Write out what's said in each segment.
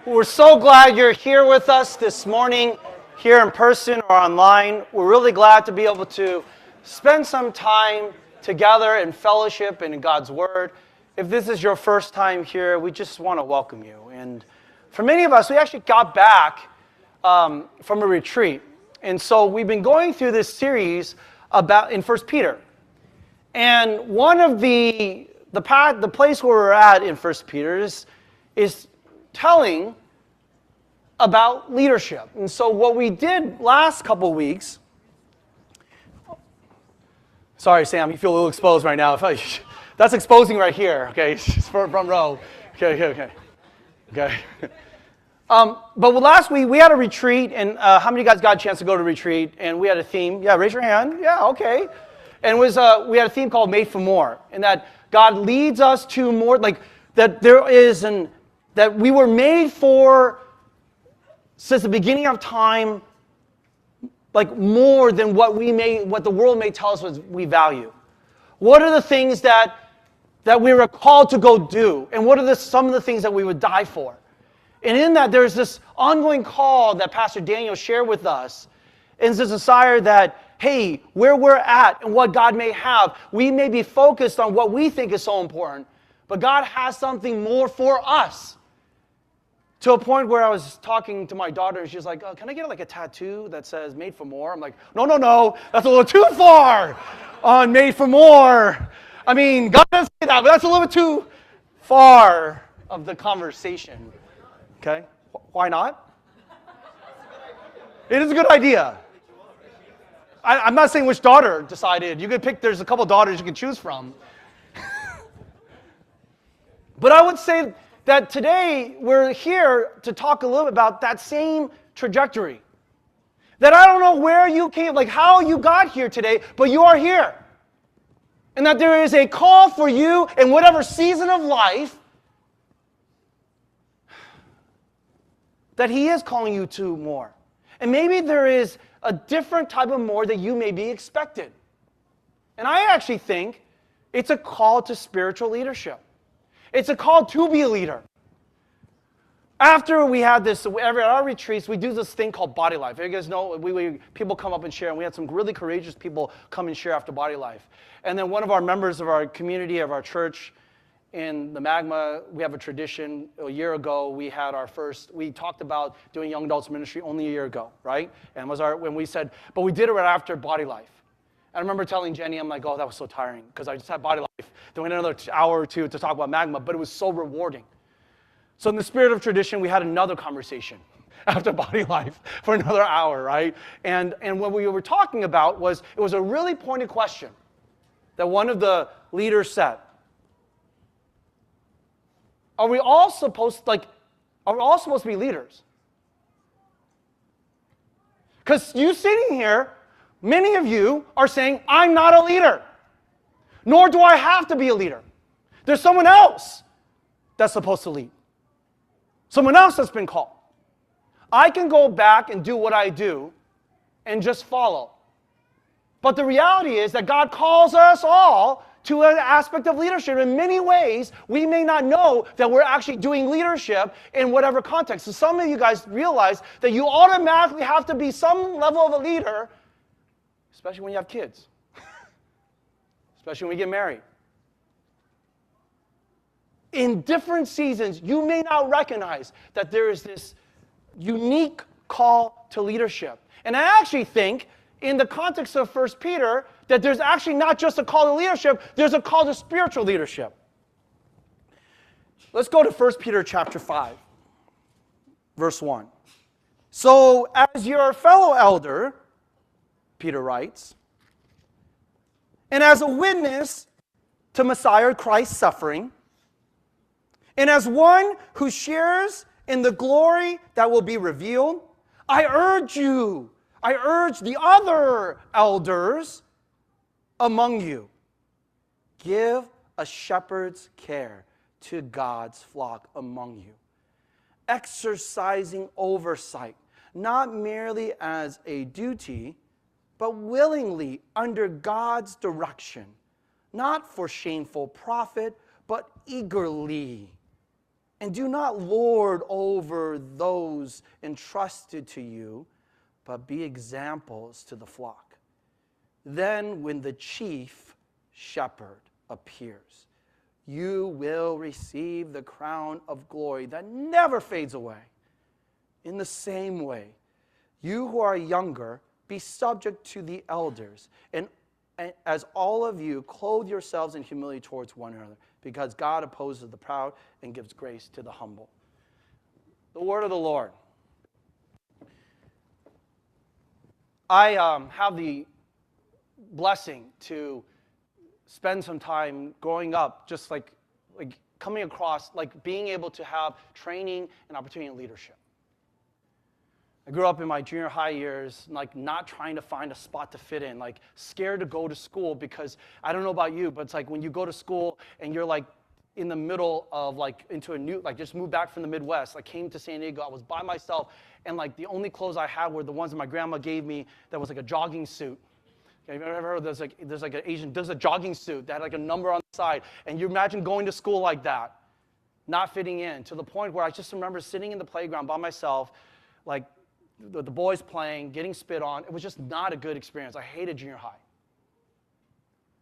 We're so glad you're here with us this morning, here in person or online. We're really glad to be able to spend some time together in fellowship and in God's Word. If this is your first time here, we just want to welcome you. And for many of us, we actually got back from a retreat. And so we've been going through this series about in 1 Peter. And one of the place where we're at in 1 Peter is telling about leadership. And so what we did last couple weeks, sorry Sam, you feel a little exposed right now. That's exposing right here, okay, front row. Okay. But last week we had a retreat, and how many of you guys got a chance to go to a retreat? And we had a theme. Yeah, raise your hand. Yeah, okay. And we had a theme called Made for More, and that God leads us to more, like that that we were made for, since the beginning of time, like more than what the world may tell us we value. What are the things that we were called to go do? And what are some of the things that we would die for? And in that, there's this ongoing call that Pastor Daniel shared with us. And it's this desire that, hey, where we're at and what God may have, we may be focused on what we think is so important, but God has something more for us. To a point where I was talking to my daughter, and she's like, oh, can I get like a tattoo that says Made for More? I'm like, no, that's a little too far on Made for More. I mean, God doesn't say that, but that's a little bit too far of the conversation. Okay? Why not? It is a good idea. I'm not saying which daughter decided. You could pick, there's a couple daughters you can choose from. But I would say that today we're here to talk a little bit about that same trajectory. That I don't know where you came, like how you got here today, but you are here. And that there is a call for you in whatever season of life that He is calling you to more. And maybe there is a different type of more that you may be expected. And I actually think it's a call to spiritual leadership. It's a call to be a leader. After we had this, at our retreats, we do this thing called Body Life. You guys know, people come up and share, and we had some really courageous people come and share after Body Life. And then one of our members of our community, of our church in the Magma, we have a tradition. A year ago, we talked about doing young adults ministry only a year ago, right? And when we said, but we did it right after Body Life. I remember telling Jenny, I'm like, oh, that was so tiring, because I just had Body Life. Then we had another hour or two to talk about Magma, but it was so rewarding. So in the spirit of tradition, we had another conversation after Body Life for another hour, right? And what we were talking about it was a really pointed question that one of the leaders said. Are we all supposed to be leaders? Because you sitting here, many of you are saying, I'm not a leader, nor do I have to be a leader. There's someone else that's supposed to lead. Someone else that's been called. I can go back and do what I do and just follow. But the reality is that God calls us all to an aspect of leadership. In many ways, we may not know that we're actually doing leadership in whatever context. So some of you guys realize that you automatically have to be some level of a leader, especially when you have kids, especially when you get married. In different seasons, you may not recognize that there is this unique call to leadership. And I actually think, in the context of 1 Peter, that there's actually not just a call to leadership, there's a call to spiritual leadership. Let's go to 1 Peter chapter 5, verse 1. So, as your fellow elder, Peter writes, and as a witness to Messiah Christ's suffering, and as one who shares in the glory that will be revealed, I urge the other elders among you, give a shepherd's care to God's flock among you, exercising oversight, not merely as a duty, but willingly under God's direction, not for shameful profit, but eagerly, And do not lord over those entrusted to you, but be examples to the flock. Then when the chief shepherd appears, you will receive the crown of glory that never fades away. In the same way, you who are younger, be subject to the elders, and as all of you, clothe yourselves in humility towards one another, because God opposes the proud and gives grace to the humble. The word of the Lord. I have the blessing to spend some time growing up, just like coming across, like being able to have training and opportunity in leadership. I grew up in my junior high years, like not trying to find a spot to fit in, like scared to go to school because I don't know about you, but it's like when you go to school and you're like in the middle of like into a new, like just moved back from the Midwest, like came to San Diego, I was by myself, and like the only clothes I had were the ones that my grandma gave me that was like a jogging suit. Okay, have you ever heard there's a jogging suit that had like a number on the side, and you imagine going to school like that, not fitting in, to the point where I just remember sitting in the playground by myself, like the boys playing, getting spit on. It was just not a good experience. I hated junior high.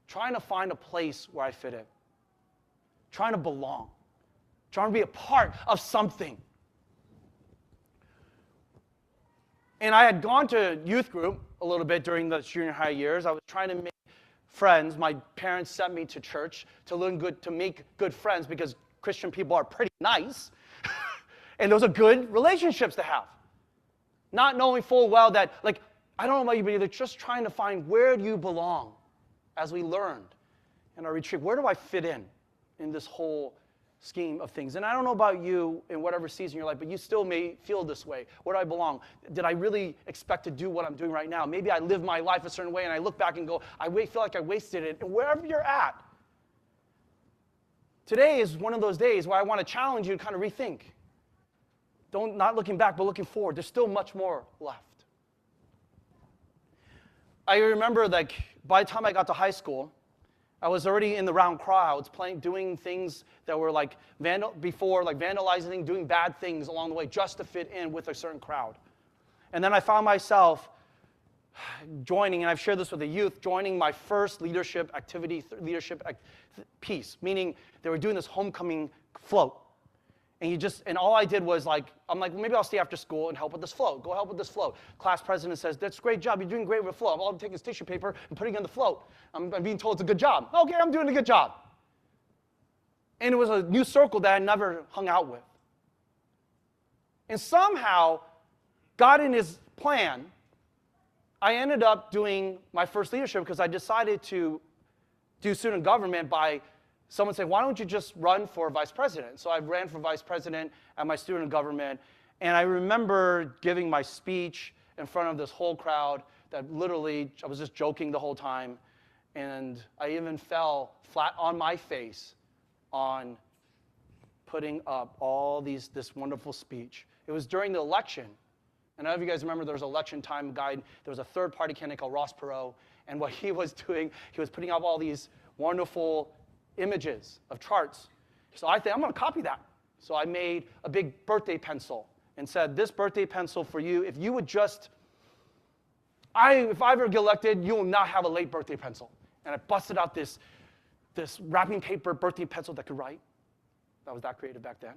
Trying to find a place where I fit in. Trying to belong. Trying to be a part of something. And I had gone to youth group a little bit during the junior high years. I was trying to make friends. My parents sent me to church to make good friends because Christian people are pretty nice. And those are good relationships to have. Not knowing full well that, like, I don't know about you, but you're just trying to find where do you belong, as we learned in our retreat. Where do I fit in this whole scheme of things? And I don't know about you in whatever season you're like, but you still may feel this way. Where do I belong? Did I really expect to do what I'm doing right now? Maybe I live my life a certain way, and I look back and go, I feel like I wasted it. And wherever you're at, today is one of those days where I want to challenge you to kind of rethink. Not looking back, but looking forward. There's still much more left. I remember, like, by the time I got to high school, I was already in the round crowds, doing things that were like vandalizing, doing bad things along the way, just to fit in with a certain crowd. And then I found myself joining, and I've shared this with the youth, joining my first leadership activity, piece, meaning they were doing this homecoming float. And all I did was I'm like, well, maybe I'll stay after school and help with this float. Go help with this float. Class president says, that's a great job. You're doing great with the float. All I'm taking is tissue paper and putting it on the float. I'm being told it's a good job. Okay, I'm doing a good job. And it was a new circle that I never hung out with. And somehow, God in his plan, I ended up doing my first leadership because I decided to do student government by someone saying, why don't you just run for vice president? So I ran for vice president at my student government, and I remember giving my speech in front of this whole crowd that literally, I was just joking the whole time, and I even fell flat on my face on putting up all this wonderful speech. It was during the election, and I don't know if you guys remember there was an election time guide. There was a third-party candidate called Ross Perot, and what he was doing, he was putting up all these wonderful images of charts. So I think I'm going to copy that. So I made a big birthday pencil and said, this birthday pencil for you, if you would just, if I ever get elected, you will not have a late birthday pencil. And I busted out this wrapping paper birthday pencil that could write. I was that creative back then.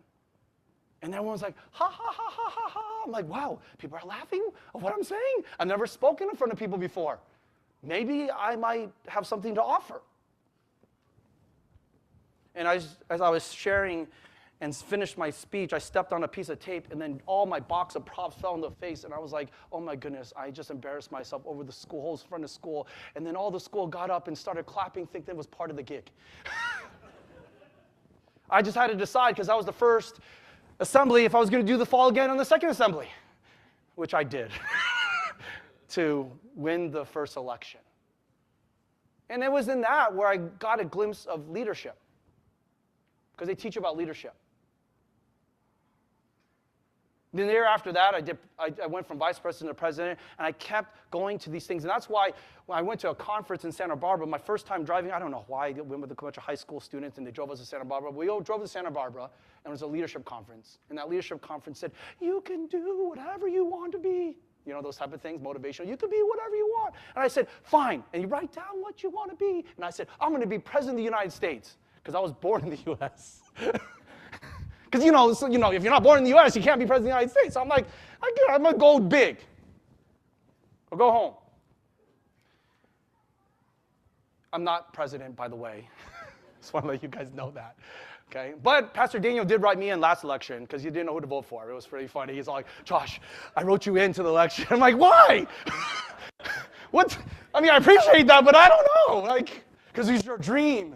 And everyone was like, ha, ha, ha, ha, ha, ha. I'm like, wow, people are laughing at what I'm saying. I've never spoken in front of people before. Maybe I might have something to offer. And as I was sharing and finished my speech, I stepped on a piece of tape, and then all my box of props fell in the face, and I was like, oh my goodness, I just embarrassed myself over the school, whole front of school. And then all the school got up and started clapping, thinking it was part of the gig. I just had to decide, because that was the first assembly, if I was going to do the fall again on the second assembly, which I did, to win the first election. And it was in that where I got a glimpse of leadership. Because they teach about leadership. Then the year after that, I went from vice president to president, and I kept going to these things. And that's why when I went to a conference in Santa Barbara, my first time driving, I don't know why, I went with a bunch of high school students, and they drove us to Santa Barbara. We all drove to Santa Barbara, and it was a leadership conference. And that leadership conference said, you can do whatever you want to be. You know, those type of things, motivational. You can be whatever you want. And I said, fine. And you write down what you want to be. And I said, I'm going to be president of the United States, because I was born in the U.S. Because, if you're not born in the U.S., you can't be president of the United States. So I'm like, I'm going to go big or go home. I'm not president, by the way. Just want to let you guys know that. Okay? But Pastor Daniel did write me in last election because he didn't know who to vote for. It was pretty funny. He's like, Josh, I wrote you into the election. I'm like, why? What? I mean, I appreciate that, but I don't know. Like, because it's your dream.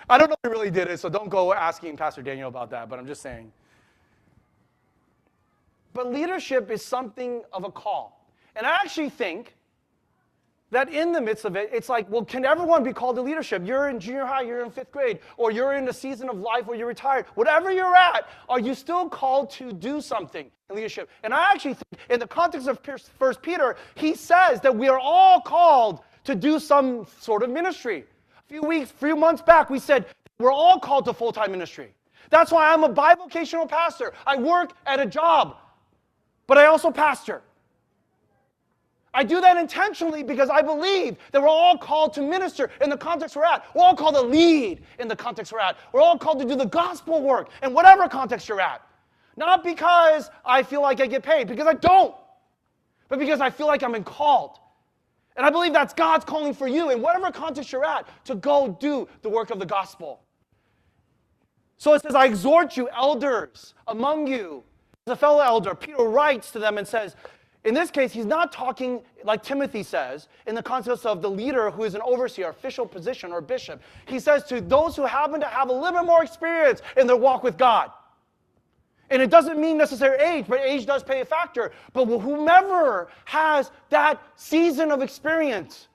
I don't know if he really did it, so don't go asking Pastor Daniel about that, but I'm just saying. But leadership is something of a call. And I actually think that in the midst of it, it's like, well, can everyone be called to leadership? You're in junior high, you're in 5th grade, or you're in a season of life where you're retired. Whatever you're at, are you still called to do something in leadership? And I actually think in the context of 1 Peter, he says that we are all called to do some sort of ministry. A few months back, we said we're all called to full-time ministry. That's why I'm a bivocational pastor. I work at a job, but I also pastor. I do that intentionally because I believe that we're all called to minister in the context we're at. We're all called to lead in the context we're at. We're all called to do the gospel work in whatever context you're at. Not because I feel like I get paid, because I don't, but because I feel like I'm called. And I believe that's God's calling for you in whatever context you're at to go do the work of the gospel. So it says, I exhort you, elders among you. As a fellow elder, Peter writes to them and says, in this case, he's not talking, like Timothy says, in the context of the leader who is an overseer, official position, or bishop. He says to those who happen to have a little bit more experience in their walk with God. And it doesn't mean necessary age, but age does play a factor. But whomever has that season of experience,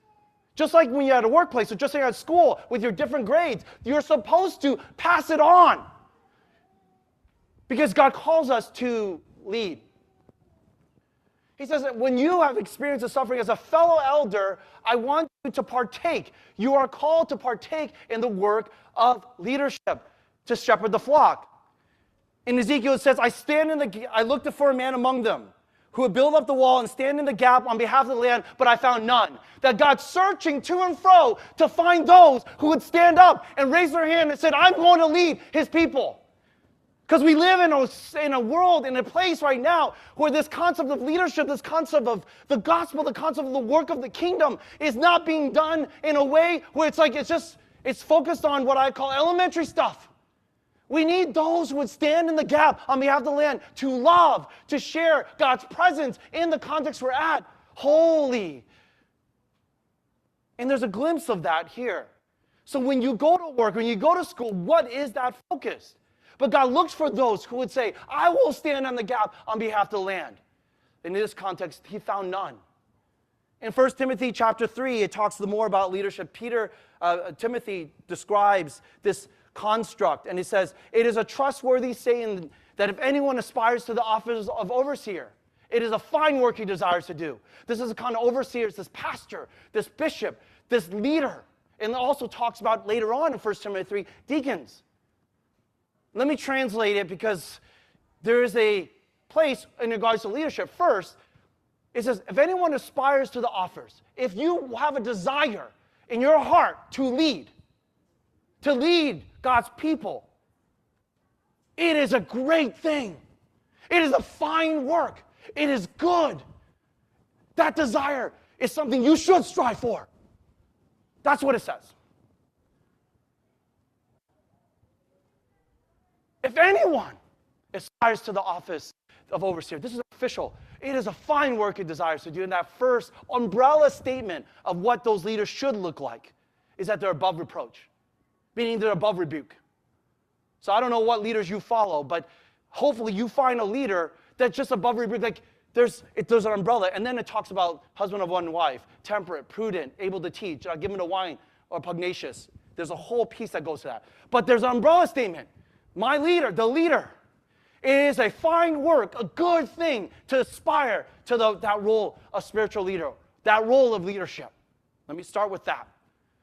just like when you're at a workplace or just like at school with your different grades, you're supposed to pass it on. Because God calls us to lead. He says that when you have experienced the suffering as a fellow elder, I want you to partake. You are called to partake in the work of leadership, to shepherd the flock. In Ezekiel, it says, I looked for a man among them who would build up the wall and stand in the gap on behalf of the land, but I found none. That God's searching to and fro to find those who would stand up and raise their hand and said, I'm going to lead his people. Because we live in a world, in a place right now where this concept of leadership, this concept of the gospel, the concept of the work of the kingdom is not being done in a way where it's focused on what I call elementary stuff. We need those who would stand in the gap on behalf of the land to love, to share God's presence in the context we're at. Holy. And there's a glimpse of that here. So when you go to work, when you go to school, what is that focus? But God looks for those who would say, I will stand on the gap on behalf of the land. In this context, he found none. In 1 Timothy chapter 3, it talks more about leadership. Timothy describes this construct, and he says, it is a trustworthy saying that if anyone aspires to the office of overseer, it is a fine work he desires to do. This is a kind of overseer, this pastor, this bishop, this leader. And it also talks about later on in 1 Timothy 3, deacons. Let me translate it because there is a place in regards to leadership. First, it says, if anyone aspires to the office, if you have a desire in your heart to lead God's people, it is a great thing. It is a fine work. It is good. That desire is something you should strive for. That's what it says. If anyone aspires to the office of overseer, this is official. It is a fine work it desires to do. And that first umbrella statement of what those leaders should look like is that they're above reproach, meaning they're above rebuke. So I don't know what leaders you follow, but hopefully you find a leader that's just above rebuke. Like there's an umbrella, and then it talks about husband of one wife, temperate, prudent, able to teach, given to wine, or pugnacious. There's a whole piece that goes to that. But there's an umbrella statement. My leader, the leader, It is a fine work, a good thing to aspire to that role of spiritual leader, that role of leadership. Let me start with that.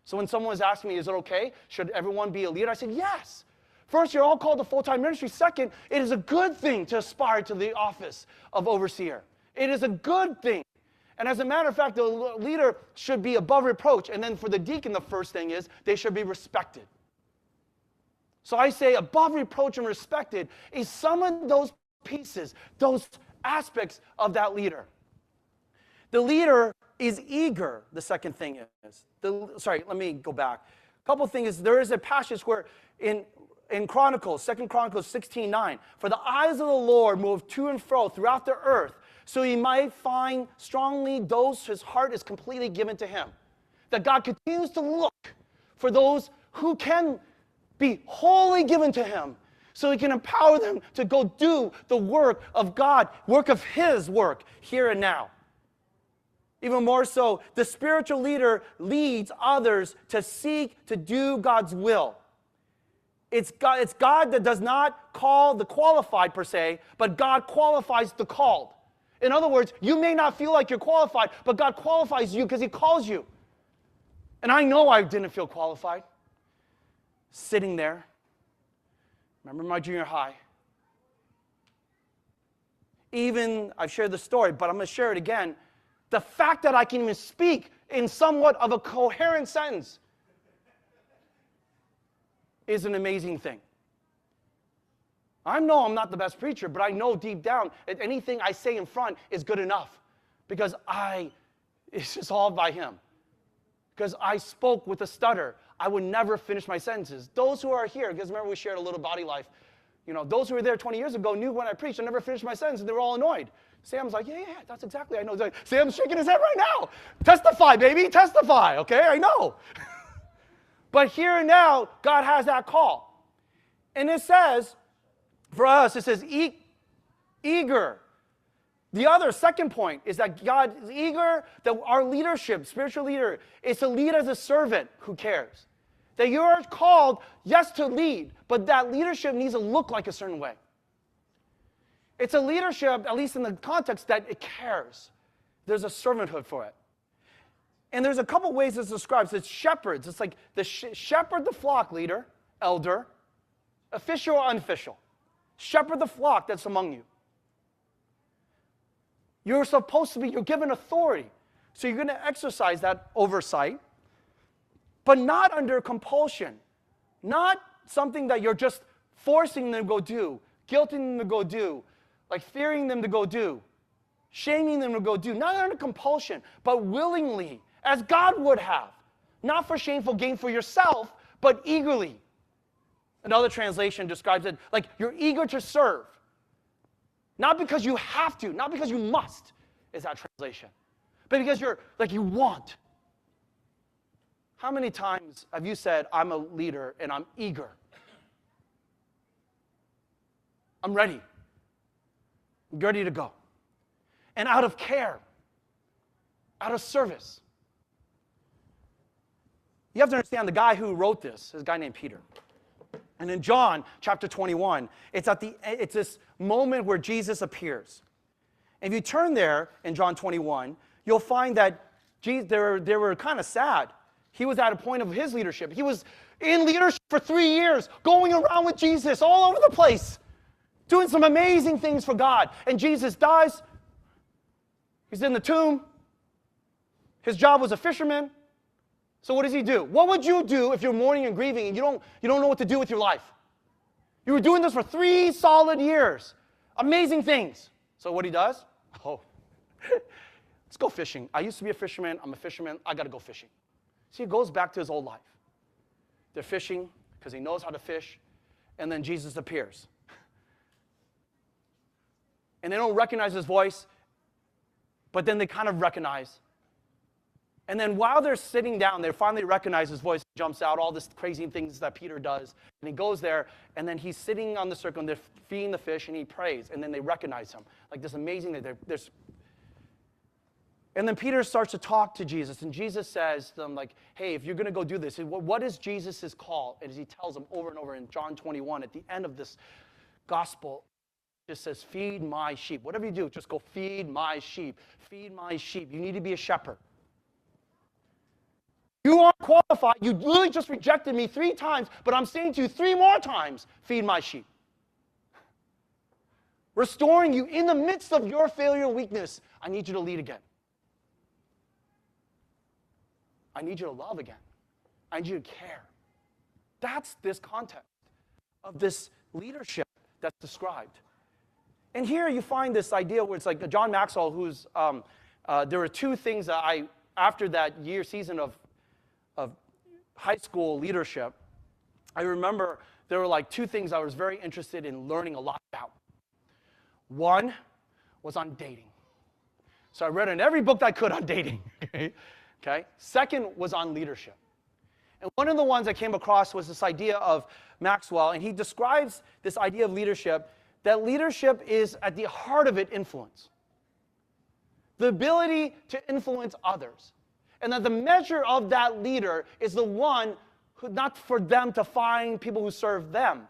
So when someone was asking me, is it okay? Should everyone be a leader? I said, yes. First, you're all called to full-time ministry. Second, it is a good thing to aspire to the office of overseer. It is a good thing. And as a matter of fact, the leader should be above reproach. And then for the deacon, the first thing is they should be respected. So I say above reproach and respected is some of those pieces, those aspects of that leader. The leader is eager, the second thing is. Let me go back. A couple of things. There is a passage where in Chronicles, 2 Chronicles 16:9, for the eyes of the Lord move to and fro throughout the earth, so he might find strongly those whose heart is completely given to him. That God continues to look for those who can be wholly given to him, so he can empower them to go do the work of God, work of his work here and now. Even more so, the spiritual leader leads others to seek to do God's will. It's God that does not call the qualified per se, but God qualifies the called. In other words, you may not feel like you're qualified, but God qualifies you because he calls you. And I know I didn't feel qualified. Sitting there. Remember my junior high. Even, I've shared the story, but I'm going to share it again. The fact that I can even speak in somewhat of a coherent sentence is an amazing thing. I know I'm not the best preacher, but I know deep down that anything I say in front is good enough because it's just all by him. Because I spoke with a stutter. I would never finish my sentences. Those who are here, because remember we shared a little body life, those who were there 20 years ago knew when I preached I never finished my sentence, and they were all annoyed. Sam's like, yeah, that's exactly, I know. Sam's shaking his head right now. Testify, baby, testify, okay? I know. But here and now, God has that call. And it says, for us, it says eager. The other, second point, is that God is eager that our leadership, spiritual leader, is to lead as a servant who cares. That you are called, yes, to lead, but that leadership needs to look like a certain way. It's a leadership, at least in the context, that it cares. There's a servanthood for it. And there's a couple ways it's described. It's shepherds. It's like the shepherd the flock, leader, elder, official or unofficial. Shepherd the flock that's among you. You're given authority. So you're going to exercise that oversight, but not under compulsion. Not something that you're just forcing them to go do, guilting them to go do, like fearing them to go do, shaming them to go do. Not under compulsion, but willingly, as God would have. Not for shameful gain for yourself, but eagerly. Another translation describes it like you're eager to serve. Not because you have to, not because you must, is that translation. But because you want. How many times have you said, I'm a leader and I'm eager? I'm ready. I'm ready to go. And out of care, out of service. You have to understand the guy who wrote this is a guy named Peter. And in John chapter 21, it's this moment where Jesus appears. If you turn there in John 21, you'll find that they were kind of sad. He was at a point of his leadership. He was in leadership for 3 years, going around with Jesus all over the place, doing some amazing things for God. And Jesus dies. He's in the tomb. His job was a fisherman. So what does he do? What would you do if you're mourning and grieving and you don't know what to do with your life? You were doing this for 3 solid years. Amazing things. So what he does? Let's go fishing. I used to be a fisherman. I'm a fisherman. I got to go fishing. See, it goes back to his old life. They're fishing because he knows how to fish. And then Jesus appears. And they don't recognize his voice. But then they kind of recognize. And then while they're sitting down, they finally recognize his voice, jumps out, all this crazy things that Peter does. And he goes there, and then he's sitting on the circle, and they're feeding the fish, and he prays. And then they recognize him. Like this amazing thing. And then Peter starts to talk to Jesus, and Jesus says to them, like, hey, if you're going to go do this, what is Jesus' call? And as he tells them over and over in John 21, at the end of this gospel, just says, feed my sheep. Whatever you do, just go feed my sheep. Feed my sheep. You need to be a shepherd. You aren't qualified. You literally just rejected me 3 times, but I'm saying to you 3 more times, feed my sheep. Restoring you in the midst of your failure and weakness. I need you to lead again. I need you to love again. I need you to care. That's this context of this leadership that's described. And here you find this idea where it's like John Maxwell, who's, there were 2 things that after that season of high school leadership, I remember there were like 2 things I was very interested in learning a lot about. One was on dating. So I read in every book I could on dating. Okay? Second was on leadership. And one of the ones I came across was this idea of Maxwell, and he describes this idea of leadership, that leadership is at the heart of it influence. The ability to influence others. And that the measure of that leader is the one who, not for them to find people who serve them,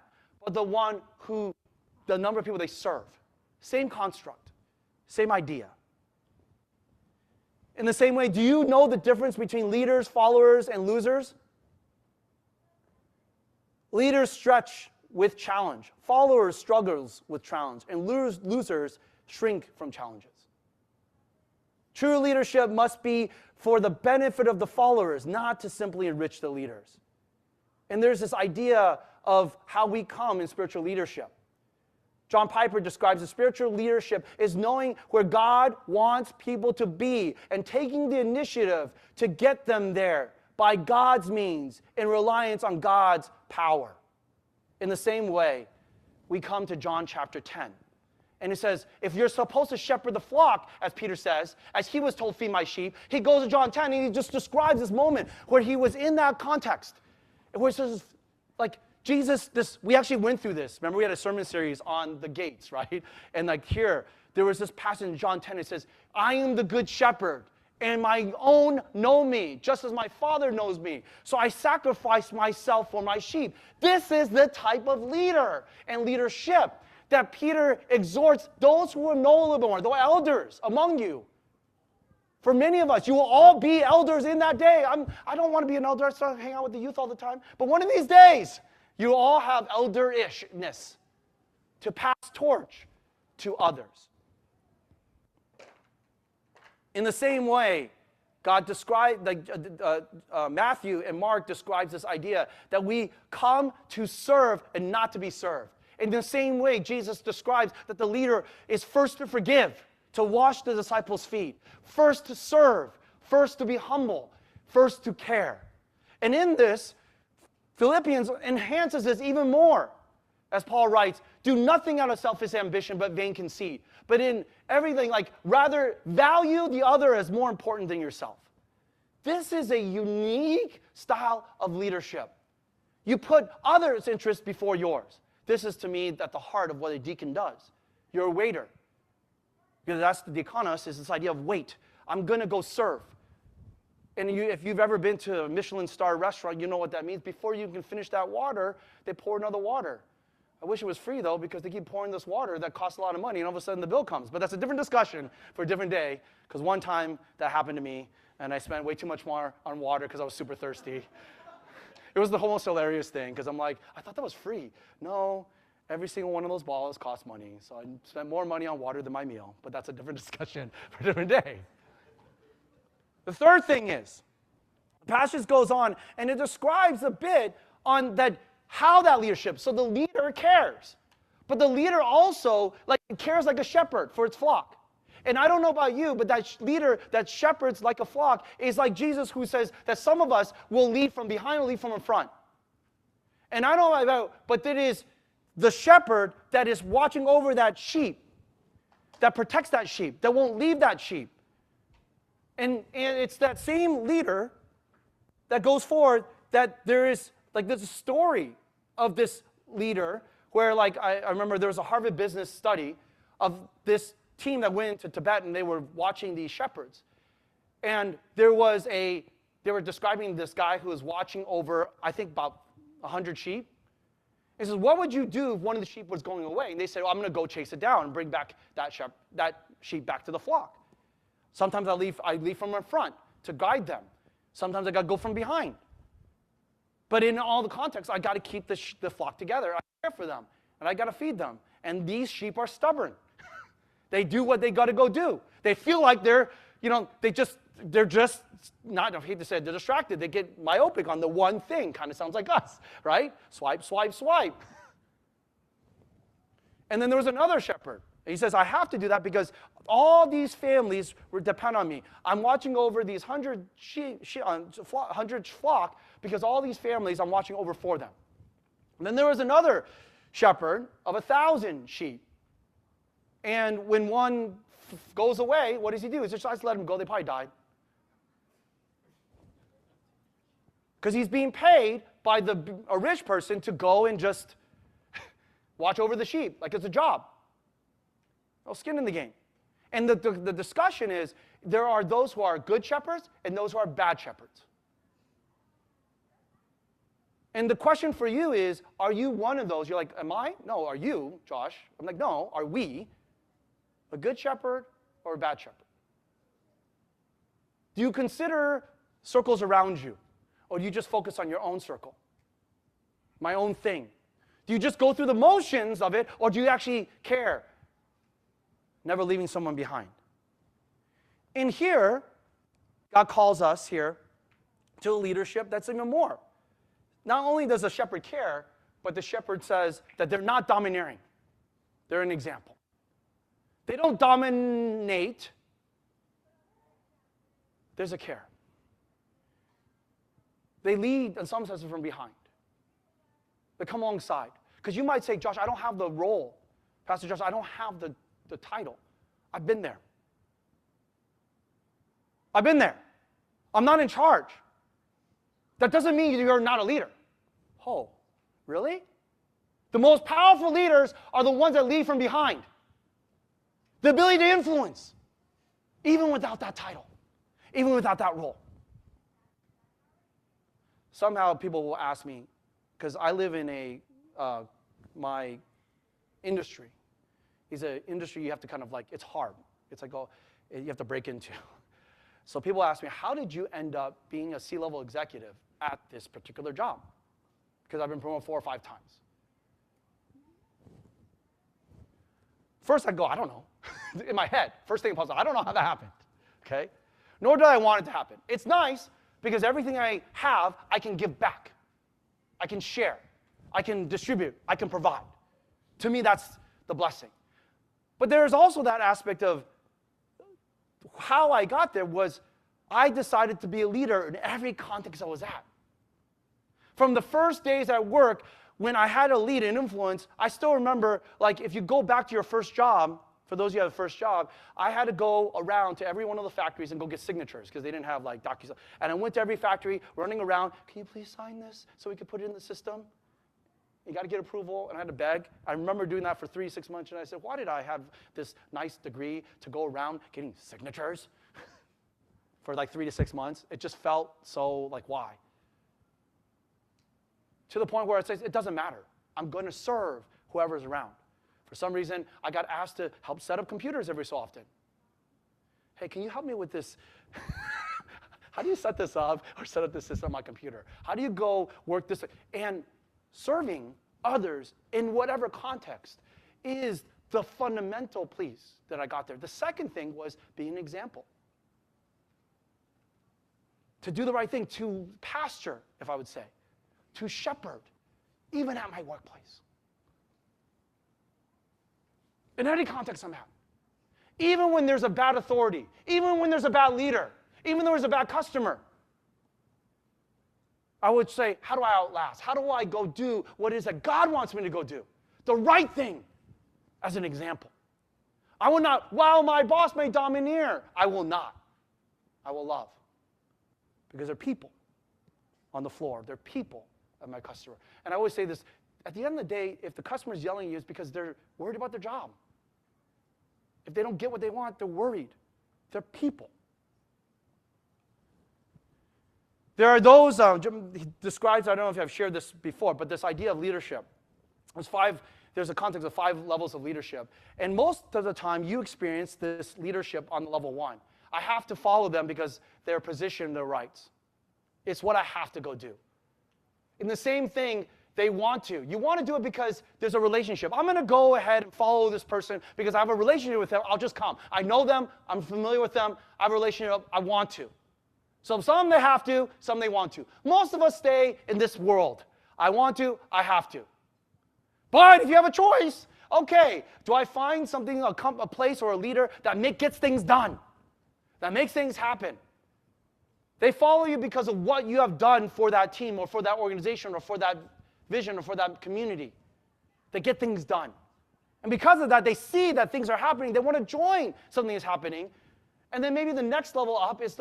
but the number of people they serve. Same construct, same idea. In the same way, do you know the difference between leaders, followers, and losers? Leaders stretch with challenge. Followers struggles with challenge. And losers shrink from challenges. True leadership must be for the benefit of the followers, not to simply enrich the leaders. And there's this idea of how we come in spiritual leadership. John Piper describes that spiritual leadership is knowing where God wants people to be and taking the initiative to get them there by God's means in reliance on God's power. In the same way, we come to John chapter 10. And it says, if you're supposed to shepherd the flock, as Peter says, as he was told, feed my sheep, he goes to John 10 and he just describes this moment where he was in that context. Where it says, like, Jesus, we actually went through this. Remember, we had a sermon series on the gates, right? And like here, there was this passage in John 10. It says, I am the good shepherd, and my own know me, just as my Father knows me. So I sacrifice myself for my sheep. This is the type of leader and leadership that Peter exhorts those who know a little bit more, the elders among you. For many of us, you will all be elders in that day. I don't want to be an elder. I start hanging out with the youth all the time. But one of these days, you all have elder-ishness to pass torch to others. In the same way, God described, Matthew and Mark describes this idea that we come to serve and not to be served. In the same way, Jesus describes that the leader is first to forgive, to wash the disciples' feet, first to serve, first to be humble, first to care. And in this, Philippians enhances this even more. As Paul writes, do nothing out of selfish ambition but vain conceit. But in everything, rather value the other as more important than yourself. This is a unique style of leadership. You put others' interests before yours. This is, to me, at the heart of what a deacon does. You're a waiter. Because that's the diakonos, is this idea of wait. I'm going to go serve. And if you've ever been to a Michelin star restaurant, you know what that means. Before you can finish that water, they pour another water. I wish it was free, though, because they keep pouring this water that costs a lot of money, and all of a sudden the bill comes. But that's a different discussion for a different day, because one time that happened to me, and I spent way too much more on water because I was super thirsty. It was the most hilarious thing, because I'm like, I thought that was free. No, every single one of those bottles costs money, so I spent more money on water than my meal. But that's a different discussion for a different day. The third thing is, the passage goes on, and it describes a bit on that how that leadership. So the leader cares, but the leader also cares like a shepherd for its flock. And I don't know about you, but that leader that shepherds like a flock is like Jesus, who says that some of us will lead from behind or lead from in front. And I don't know about, but it is the shepherd that is watching over that sheep, that protects that sheep, that won't leave that sheep. And it's that same leader that goes forward that there is, there's a story of this leader where, I remember there was a Harvard Business study of this team that went to Tibet, and they were watching these shepherds. And they were describing this guy who was watching over, I think, about 100 sheep. He says, what would you do if one of the sheep was going away? And they say, well, I'm going to go chase it down and bring back that sheep back to the flock. Sometimes I leave from in front to guide them. Sometimes I got to go from behind. But in all the contexts, I got to keep the flock together. I care for them, and I got to feed them. And these sheep are stubborn. They do what they got to go do. They feel like they're just not, I hate to say it, they're distracted. They get myopic on the one thing. Kind of sounds like us, right? Swipe, swipe, swipe. And then there was another shepherd. He says, I have to do that because all these families depend on me. I'm watching over these 100 flock because all these families I'm watching over for them. And then there was another shepherd of 1,000 sheep. And when one goes away, what does he do? He just let them go. They probably died. Because he's being paid by a rich person to go and just watch over the sheep like it's a job. No skin in the game. And the discussion is, there are those who are good shepherds and those who are bad shepherds. And the question for you is, are you one of those? You're like, am I? No, are you, Josh? I'm like, no, are we a good shepherd or a bad shepherd? Do you consider circles around you? Or do you just focus on your own circle? My own thing? Do you just go through the motions of it, or do you actually care? Never leaving someone behind. And here, God calls us here to a leadership that's even more. Not only does the shepherd care, but the shepherd says that they're not domineering. They're an example. They don't dominate. There's a care. They lead, in some sense, from behind. They come alongside. Because you might say, Josh, I don't have the role. Pastor Josh, I don't have the title. I've been there. I've been there. I'm not in charge. That doesn't mean you're not a leader. Oh, really? The most powerful leaders are the ones that lead from behind. The ability to influence, even without that title, even without that role. Somehow people will ask me, because I live in my industry. It's an industry you have to kind of it's hard. It's like, you have to break into. So people ask me, how did you end up being a C-level executive at this particular job? Because I've been promoted 4 or 5 times. First I go, I don't know. In my head, first thing pops up, I don't know how that happened. Okay? Nor do I want it to happen. It's nice because everything I have, I can give back. I can share. I can distribute. I can provide. To me, that's the blessing. But there's also that aspect of how I got there was I decided to be a leader in every context I was at. From the first days at work, when I had to lead and influence, I still remember, if you go back to your first job, for those of you who have a first job, I had to go around to every one of the factories and go get signatures because they didn't have DocuSign. And I went to every factory running around, can you please sign this so we could put it in the system? You got to get approval, and I had to beg. I remember doing that for 3-6 months, and I said, why did I have this nice degree to go around getting signatures for 3 to 6 months? It just felt so why? To the point where it says, it doesn't matter. I'm going to serve whoever's around. For some reason, I got asked to help set up computers every so often. Hey, can you help me with this? How do you set this up or set up this system on my computer? How do you go work this? And serving others in whatever context is the fundamental piece that I got there. The second thing was being an example. To do the right thing, to pastor, if I would say, to shepherd, even at my workplace. In any context I'm at. Even when there's a bad authority, even when there's a bad leader, even when there's a bad customer, I would say, how do I outlast? How do I go do what it is that God wants me to go do? The right thing as an example. I will not, while my boss may domineer, I will not. I will love. Because they're people on the floor. They're people of my customer. And I always say this, at the end of the day, if the customer's yelling at you, it's because they're worried about their job. If they don't get what they want, they're worried. They're people. There are those, he describes, I don't know if I've shared this before, but this idea of leadership. There's a context of 5 levels of leadership. And most of the time, you experience this leadership on level 1. I have to follow them because their position, their rights. It's what I have to go do. In the same thing, they want to. You want to do it because there's a relationship. I'm going to go ahead and follow this person because I have a relationship with them. I'll just come. I know them. I'm familiar with them. I have a relationship. I want to. So some they have to, some they want to. Most of us stay in this world. I want to, I have to. But if you have a choice, okay, do I find something, a place or a leader that gets things done, that makes things happen? They follow you because of what you have done for that team or for that organization or for that vision or for that community. They get things done. And because of that, they see that things are happening. They want to join something that's happening. And then maybe the next level up is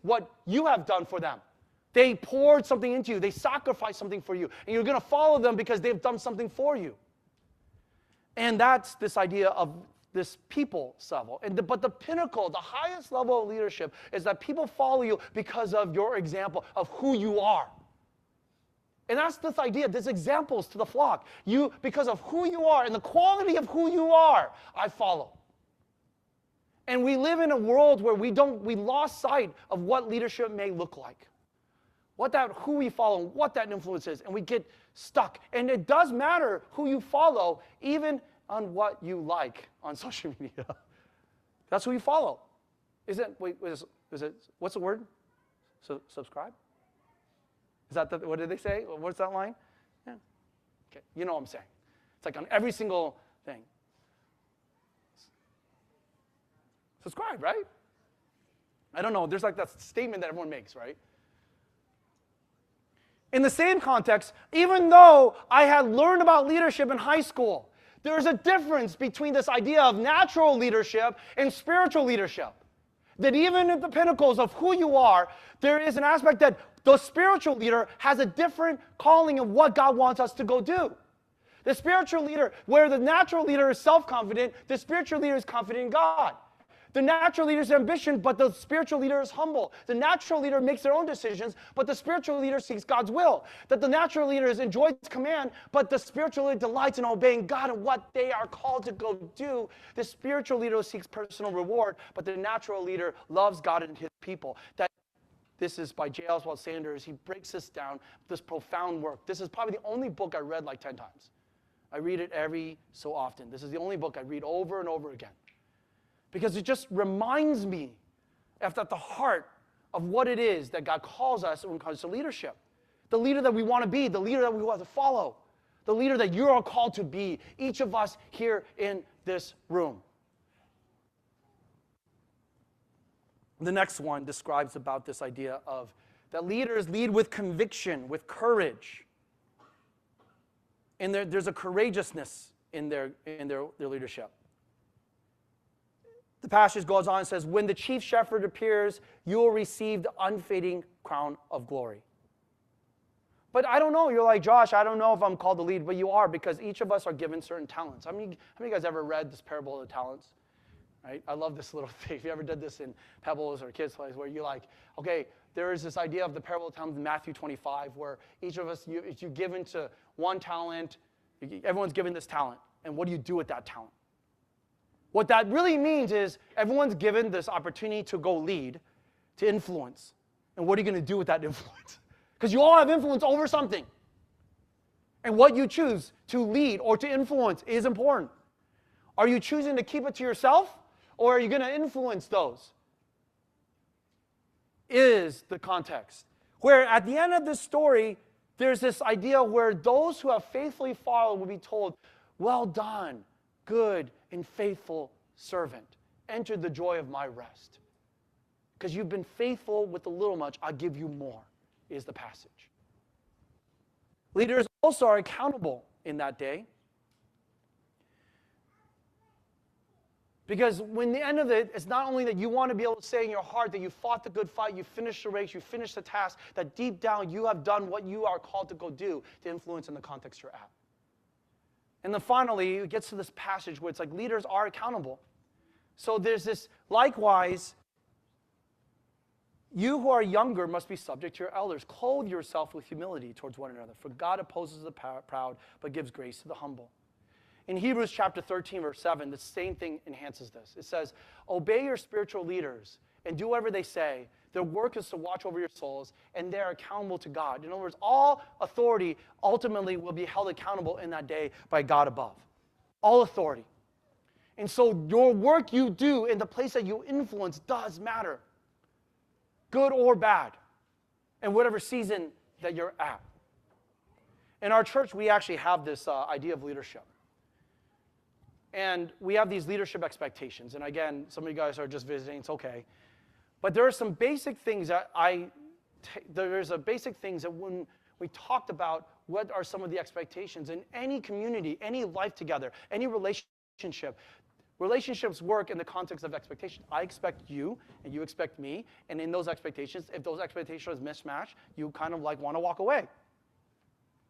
what you have done for them. They poured something into you. They sacrificed something for you. And you're going to follow them because they've done something for you. And that's this idea of this people level. But the pinnacle, the highest level of leadership is that people follow you because of your example of who you are. And that's this idea, this examples to the flock. Because of who you are and the quality of who you are, I follow. And we live in a world where we lost sight of what leadership may look like. Who we follow, what that influence is, and we get stuck. And it does matter who you follow, even on what you like on social media. That's who you follow. What's the word? Subscribe? Is that what did they say? What's that line? Yeah. Okay, you know what I'm saying. It's like on every single thing. Subscribe, right? I don't know. There's like that statement that everyone makes, right? In the same context, even though I had learned about leadership in high school, there's a difference between this idea of natural leadership and spiritual leadership. That even at the pinnacles of who you are, there is an aspect that the spiritual leader has a different calling of what God wants us to go do. The spiritual leader, where the natural leader is self-confident, the spiritual leader is confident in God. The natural leader is ambition, but the spiritual leader is humble. The natural leader makes their own decisions, but the spiritual leader seeks God's will. That the natural leader enjoys command, but the spiritual leader delights in obeying God and what they are called to go do. The spiritual leader seeks personal reward, but the natural leader loves God and his people. This is by J. Oswald Sanders. He breaks this down, this profound work. This is probably the only book I read like 10 times. I read it every so often. This is the only book I read over and over again. Because it just reminds me at the heart of what it is that God calls us when it comes to leadership. The leader that we want to be, the leader that we want to follow, the leader that you are called to be, each of us here in this room. The next one describes about this idea of that leaders lead with conviction, with courage. And there's a courageousness in their leadership. The passage goes on and says, when the chief shepherd appears, you will receive the unfading crown of glory. But I don't know. You're like, Josh, I don't know if I'm called to lead, but you are, because each of us are given certain talents. How many of you guys ever read this parable of the talents? Right? I love this little thing. If you ever did this in Pebbles or Kids Place, where you're like, okay, there is this idea of the parable of the talents in Matthew 25, where each of us, you're given to one talent. Everyone's given this talent. And what do you do with that talent? What that really means is everyone's given this opportunity to go lead, to influence. And what are you going to do with that influence? Because you all have influence over something. And what you choose to lead or to influence is important. Are you choosing to keep it to yourself, or are you going to influence those? Is the context. Where at the end of this story, there's this idea where those who have faithfully followed will be told, well done, good and faithful servant. Enter the joy of my rest. Because you've been faithful with the little much, I'll give you more, is the passage. Leaders also are accountable in that day. Because when the end of it, it's not only that you want to be able to say in your heart that you fought the good fight, you finished the race, you finished the task, that deep down you have done what you are called to go do to influence in the context you're at. And then finally, it gets to this passage where it's like leaders are accountable. So there's this, likewise, You who are younger must be subject to your elders. Clothe yourself with humility towards one another. For God opposes the proud, but gives grace to the humble. In Hebrews chapter 13, verse 7, the same thing enhances this. It says, obey your spiritual leaders and do whatever they say. Their work is to watch over your souls, and they're accountable to God. In other words, all authority ultimately will be held accountable in that day by God above. All authority. And so your work you do in the place that you influence does matter. Good or bad, in whatever season that you're at. In our church, we actually have this idea of leadership. And we have these leadership expectations. And again, some of you guys are just visiting, it's okay. But there are some basic things that when we talked about what are some of the expectations in any community, any life together, any relationship. Relationships work in the context of expectation. I expect you, and you expect me, and in those expectations, if those expectations mismatch, you kind of like want to walk away.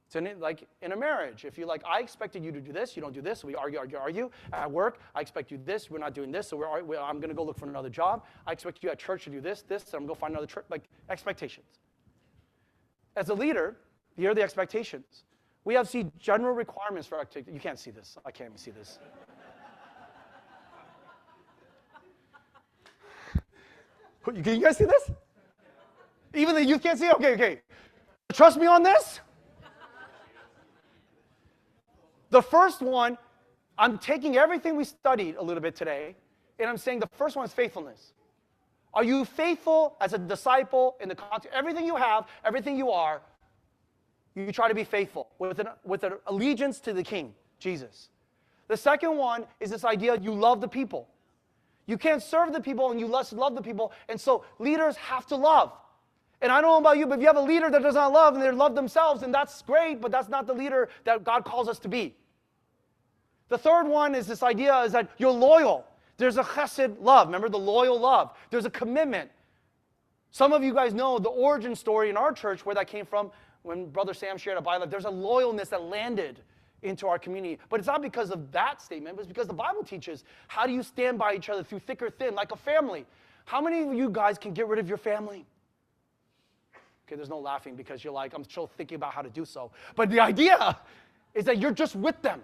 It's like in a marriage. If you like, I expected you to do this, you don't do this, so we argue. At work, I expect you this, we're not doing this, so I'm going to go look for another job. I expect you at church to do this, so I'm going to go find another church. Like expectations. As a leader, here are the expectations. We have general requirements for activity. You can't see this. I can't even see this. Can you guys see this? Even the youth can't see it? Okay. Trust me on this? The first one, I'm taking everything we studied a little bit today, and I'm saying the first one is faithfulness. Are you faithful as a disciple in the context? Everything you have, everything you are, you try to be faithful with an allegiance to the King, Jesus. The second one is this idea you love the people. You can't serve the people and you love the people, and so leaders have to love. And I don't know about you, but if you have a leader that does not love and they love themselves, then that's great, but that's not the leader that God calls us to be. The third one is this idea is that you're loyal. There's a chesed love. Remember the loyal love. There's a commitment. Some of you guys know the origin story in our church where that came from when Brother Sam shared a Bible. There's a loyalness that landed into our community. But it's not because of that statement, but it's because the Bible teaches how do you stand by each other through thick or thin, like a family. How many of you guys can get rid of your family? Okay, there's no laughing because you're like, I'm still thinking about how to do so. But the idea is that you're just with them.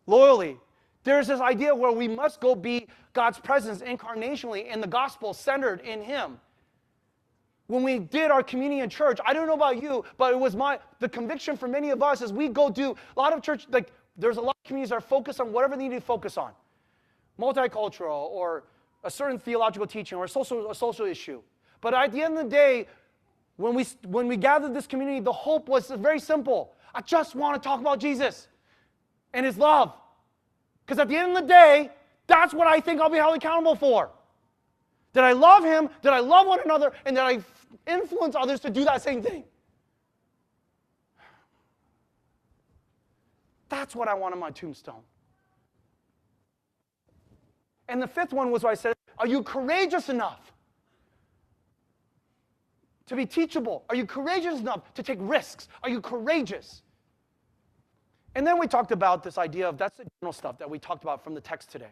Loyally. There's this idea where we must go be God's presence incarnationally in the gospel centered in Him. When we did our community in church, I don't know about you, but it was the conviction for many of us as we go do a lot of church, like there's a lot of communities that are focused on whatever they need to focus on. Multicultural or a certain theological teaching or a social issue. But at the end of the day, when we gathered this community, the hope was very simple. I just want to talk about Jesus and His love. Because at the end of the day, that's what I think I'll be held accountable for. That I love Him, that I love one another, and that I influence others to do that same thing. That's what I want on my tombstone. And the fifth one was what I said, are you courageous enough to be teachable? Are you courageous enough to take risks? Are you courageous? And then we talked about this idea of, that's the general stuff that we talked about from the text today,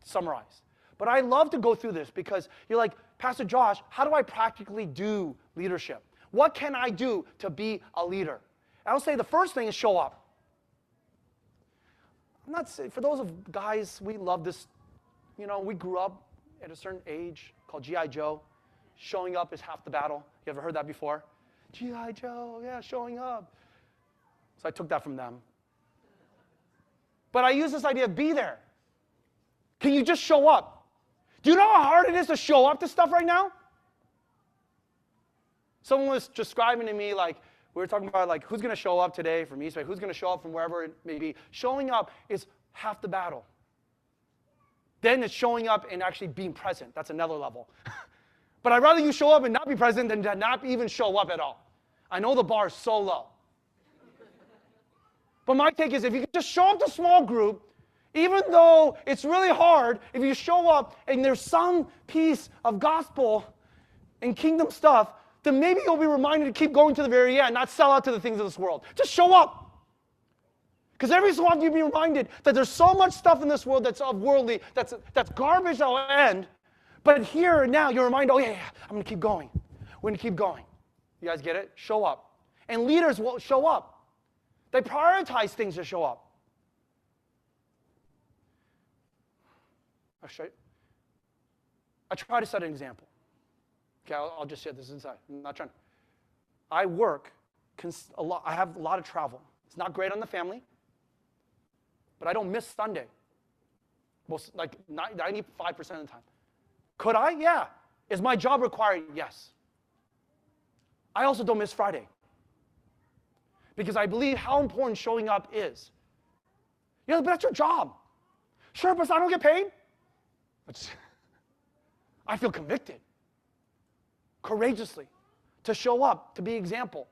summarized. But I love to go through this because you're like, Pastor Josh, how do I practically do leadership? What can I do to be a leader? And I'll say the first thing is show up. I'm not saying, for those of guys, we love this, we grew up at a certain age called G.I. Joe. Showing up is half the battle. You ever heard that before? G.I. Joe, yeah, showing up. So I took that from them. But I use this idea of be there. Can you just show up? Do you know how hard it is to show up to stuff right now? Someone was describing to me, like, we were talking about, like, who's going to show up today from East Bay? Who's going to show up from wherever it may be? Showing up is half the battle. Then it's showing up and actually being present. That's another level. But I'd rather you show up and not be present than to not even show up at all. I know the bar is so low. But my take is if you can just show up to small group, even though it's really hard, if you show up and there's some piece of gospel and kingdom stuff, then maybe you'll be reminded to keep going to the very end, not sell out to the things of this world. Just show up. Because every so often you'll be reminded that there's so much stuff in this world that's of worldly, that's garbage that'll end, But here and now, you're reminded, oh yeah, I'm going to keep going. We're going to keep going. You guys get it? Show up. And leaders will show up. They prioritize things to show up. I'll show you. I try to set an example. Okay, I'll just share this inside. I'm not trying. I work a lot. I have a lot of travel. It's not great on the family, but I don't miss Sunday. Most, like 95% of the time. Could I? Yeah. Is my job required? Yes. I also don't miss Friday. Because I believe how important showing up is. You know, but that's your job. Sure, but I don't get paid. I feel convicted. Courageously. To show up, to be example.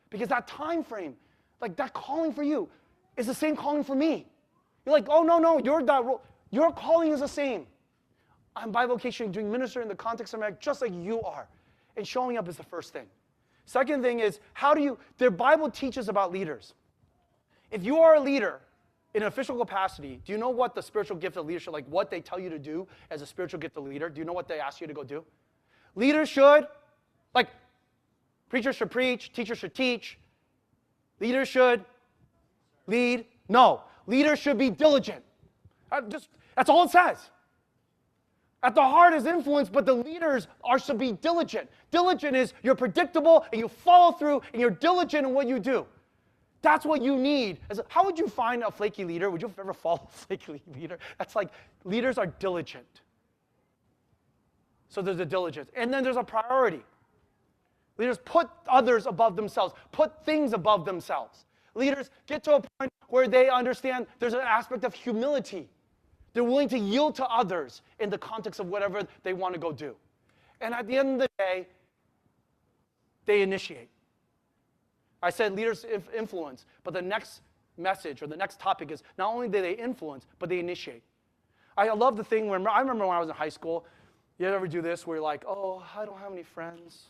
Because that time frame, like that calling for you, is the same calling for me. You're like, oh, no, you're that role. Your calling is the same. I'm bivocational, doing ministry in the context of America, just like you are. And showing up is the first thing. Second thing is, the Bible teaches about leaders. If you are a leader in an official capacity, do you know what the spiritual gift of leadership, like what they tell you to do as a spiritual gift of leader? Do you know what they ask you to go do? Leaders should, like, preachers should preach, teachers should teach. Leaders should lead. No, leaders should be diligent. That's all it says. At the heart is influence, but the leaders are to be diligent. Diligent is you're predictable and you follow through and you're diligent in what you do. That's what you need. How would you find a flaky leader? Would you ever follow a flaky leader? That's like leaders are diligent. So there's a diligence. And then there's a priority. Leaders put others above themselves, put things above themselves. Leaders get to a point where they understand there's an aspect of humility. They're willing to yield to others in the context of whatever they want to go do. And at the end of the day, they initiate. I said leaders influence, but the next message or the next topic is not only do they influence, but they initiate. I love the thing when I remember when I was in high school, you ever do this where you're like, oh, I don't have any friends.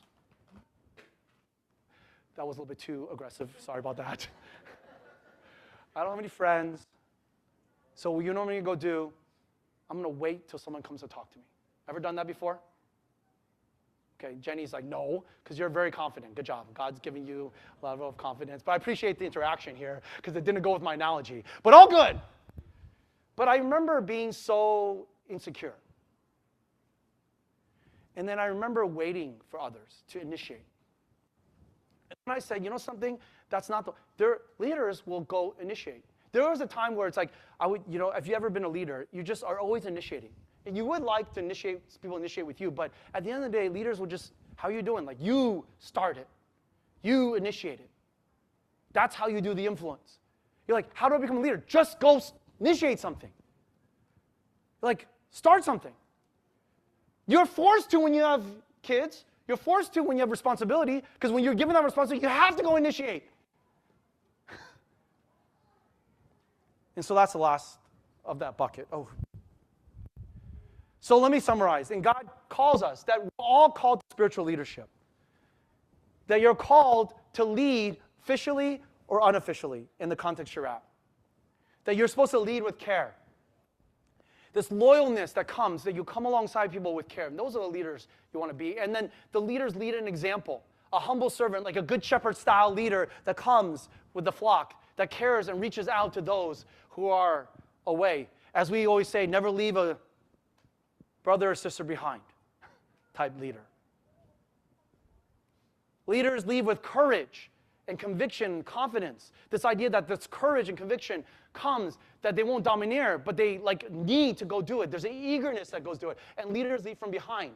That was a little bit too aggressive. Sorry about that. I don't have any friends. So what you normally go do, I'm going to wait till someone comes to talk to me. Ever done that before? Okay, Jenny's like, no, because you're very confident. Good job. God's giving you a level of confidence. But I appreciate the interaction here because it didn't go with my analogy. But all good. But I remember being so insecure. And then I remember waiting for others to initiate. And then I said, you know something? That's not their leaders will go initiate. There was a time where it's like, if you ever been a leader, you just are always initiating. And you would like to people initiate with you, but at the end of the day, leaders will just, how are you doing? Like, you start it. You initiate it. That's how you do the influence. You're like, how do I become a leader? Just go initiate something. Like, start something. You're forced to when you have kids. You're forced to when you have responsibility, because when you're given that responsibility, you have to go initiate. And so that's the last of that bucket. Oh. So let me summarize. And God calls us that we're all called to spiritual leadership. That you're called to lead officially or unofficially in the context you're at. That you're supposed to lead with care. This loyalness that comes, that you come alongside people with care. And those are the leaders you want to be. And then the leaders lead an example. A humble servant, like a good shepherd-style leader that comes with the flock, that cares and reaches out to those who are away. As we always say, never leave a brother or sister behind type leader. Leaders lead with courage and conviction and confidence. This idea that this courage and conviction comes, that they won't domineer, but they need to go do it. There's an eagerness that goes to it. And leaders lead from behind.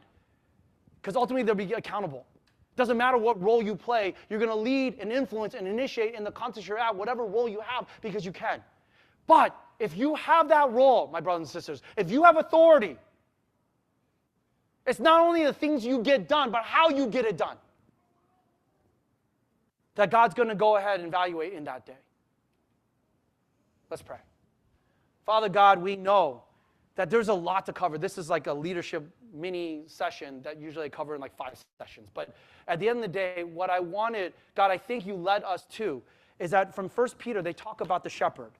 Because ultimately they'll be accountable. Doesn't matter what role you play, you're going to lead and influence and initiate in the context you're at, whatever role you have, because you can. But if you have that role, my brothers and sisters, if you have authority, it's not only the things you get done, but how you get it done that God's going to go ahead and evaluate in that day. Let's pray. Father God, we know that there's a lot to cover. This is like a leadership mini session that usually I cover in like 5 sessions. But at the end of the day, what I wanted, God, I think you led us to, is that from 1 Peter, they talk about the shepherd.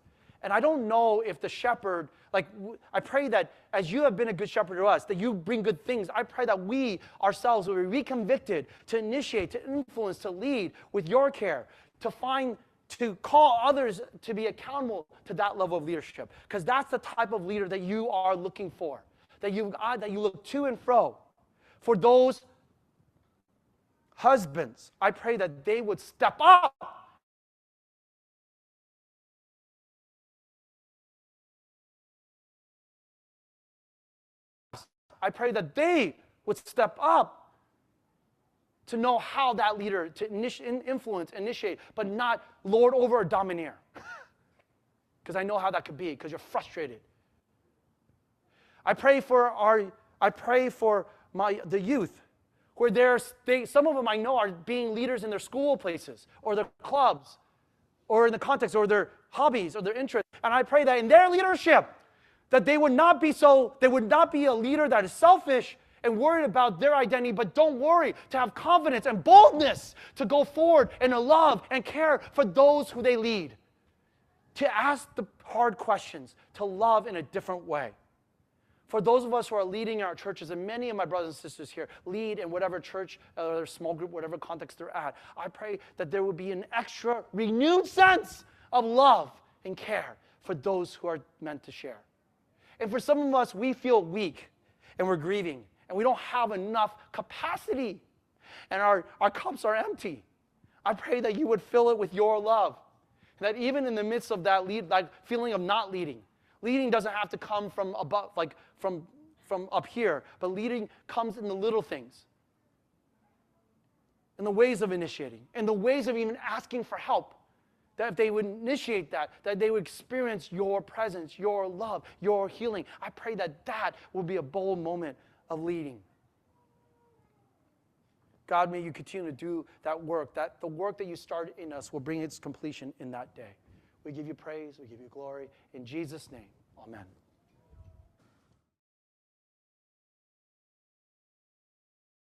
And I don't know if the shepherd, I pray that as you have been a good shepherd to us, that you bring good things. I pray that we ourselves will be reconvicted to initiate, to influence, to lead with your care, to call others to be accountable to that level of leadership. Because that's the type of leader that you are looking for, that you look to and fro. For those husbands, I pray that they would step up. I pray that they would step up to know how that leader, to influence, initiate, but not lord over or domineer. Because I know how that could be, because you're frustrated. I pray for the youth, where some of them I know are being leaders in their school places, or their clubs, or in the context, or their hobbies, or their interests. And I pray that in their leadership, that they would not be a leader that is selfish and worried about their identity, but don't worry, to have confidence and boldness to go forward and to love and care for those who they lead. To ask the hard questions, to love in a different way. For those of us who are leading in our churches, and many of my brothers and sisters here lead in whatever church, or small group, whatever context they're at, I pray that there would be an extra renewed sense of love and care for those who are meant to share. And for some of us, we feel weak, and we're grieving, and we don't have enough capacity, and our cups are empty. I pray that you would fill it with your love, and that even in the midst of that feeling of not leading doesn't have to come from above, from up here, but leading comes in the little things, in the ways of initiating, in the ways of even asking for help. That if they would initiate that they would experience your presence, your love, your healing. I pray that will be a bold moment of leading. God, may you continue to do that work, that the work that you started in us will bring its completion in that day. We give you praise, we give you glory. In Jesus' name, amen.